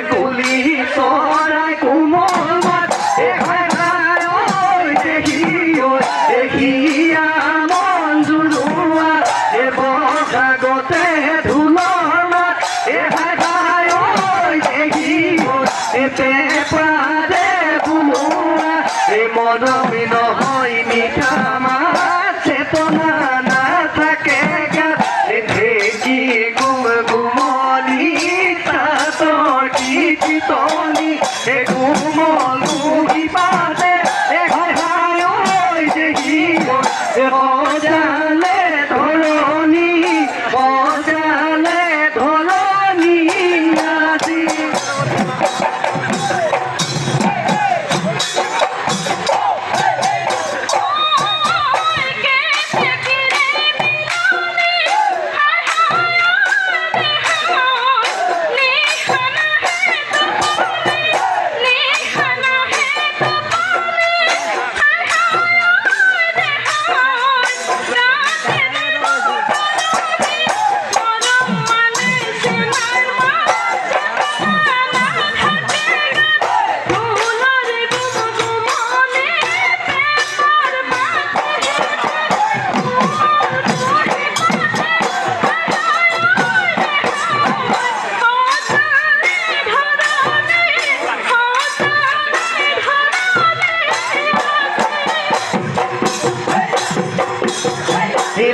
কুলি চৰাই কোমল মাত দেখিয়া মন জুৰুৱা বহাগতে ঢোলৰ মাত পেপাৰে বুলোৱা মৰমী নহয় মিঠা মাত চেতনা নাথাকে গাত ঢেঁকী গুমগুমনি তাঁতৰ কীৰ্তনি কোমল কুহি পাতে বজালে ধৰণী বজালে ধৰণী আজি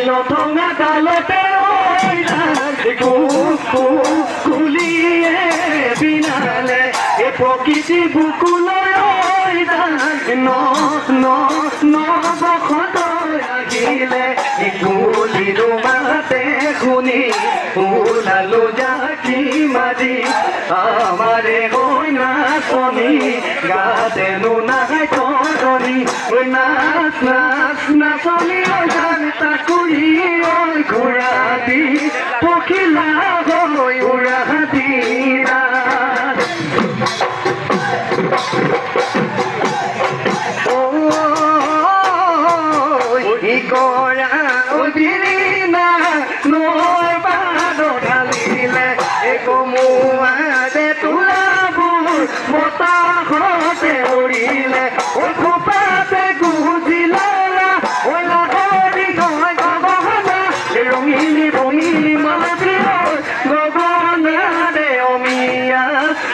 লঠঙা ডালতে কুলিয়ে বিনালে প্ৰকৃতি বুকুলৈ নবসত আহিলে কুলিৰো মাতে শুনি ওলালো জাকি মাৰি আমাৰে হৈ নাচনি গাতেনো নাই তৰণি নাচ নাচ নাচনি তাকুৰি ঘোঁৰা দি পখিলা হৈ উৰা দি কৰা বিৰিণা নৈ বাদ ঢালিলে কমুৱাতে তোলাবোৰ বতাহতে উৰিলে খোপাতে গুজিলা ৰঙিলি ৰঙিলি মাতি গগনাৰে অমিয়া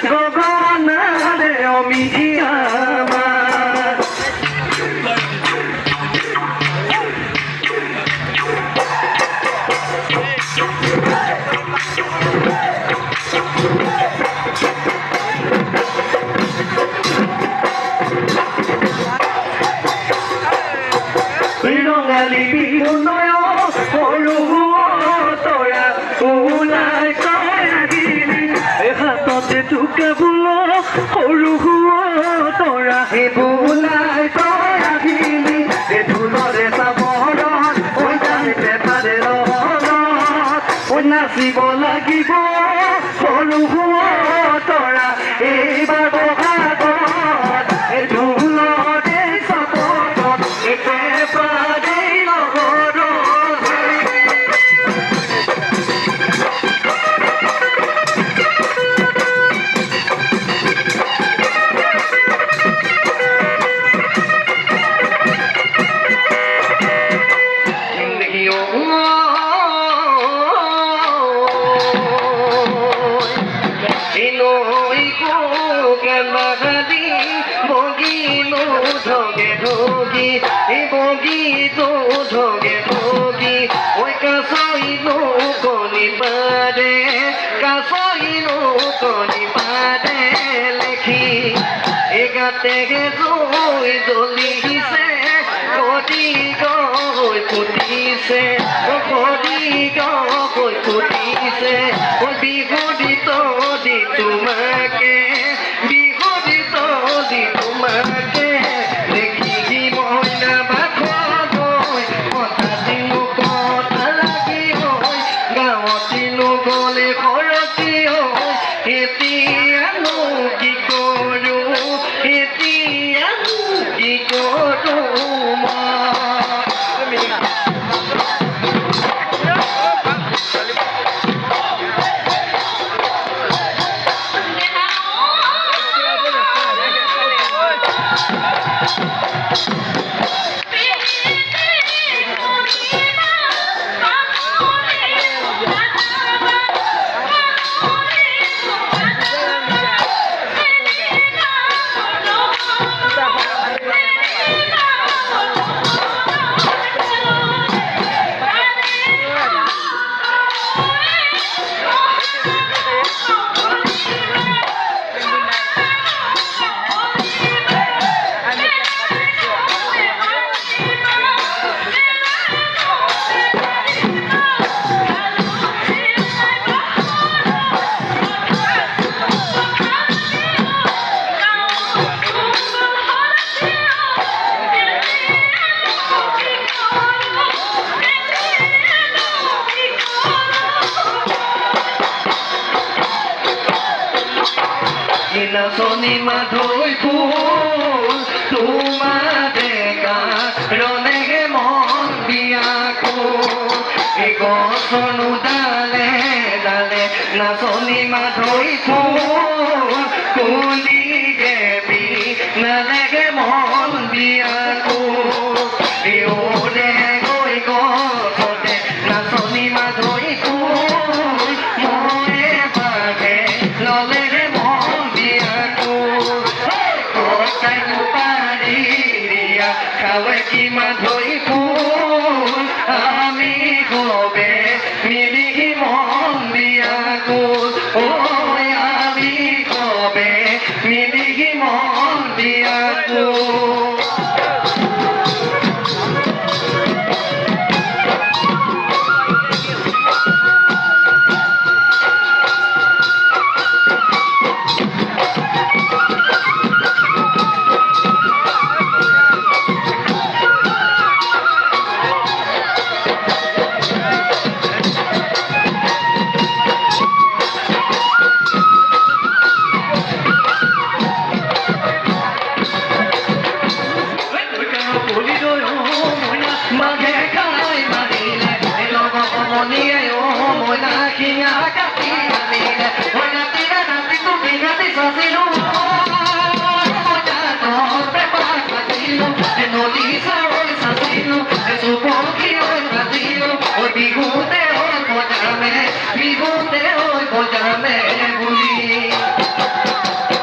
গগনাৰে অমিয়া ৰঙালী বিহুনয় সৰু তৰা ওলাই আহিলি হাততে ঢুকা বোল সৰু তৰা ওলাই আহিলি ঢোলৰে চাবৰত পেপাৰে লগত নাচিব লাগিব সৰু তৰা এইবাৰ বহাগত ঢোলৰে চাবৰত পেপাৰে বগীতো ধগে ধগি ওই কাছইনো কণী পাৰে কাছইনো কণী পাৰে লেখি এগাতে জৈ জ্বলিছে কদি গৈ ফুটিছে কদি গৈ ফুটিছে বিহুদিত দি তোমাকে বিহুদিত দি তোমাকে নাচনী মাধৈ ফুল তোমাৰ ডেকা ৰনেহে মন বিয়াকুল এই গছনো ডালে ডালে নাচনী মাধৈ ফুল কুলি গেবি নালাগে মন বিয়াকুল এই ওলে গৈ গছতে নাচনী মাধৈ ফুল মৰে বাঘে ললে খাবে কি মাধৈ ফুল আমি গবে মিলি মন বিয়াকুল ও আমি গবে মিলি মন বিয়াকুল মনি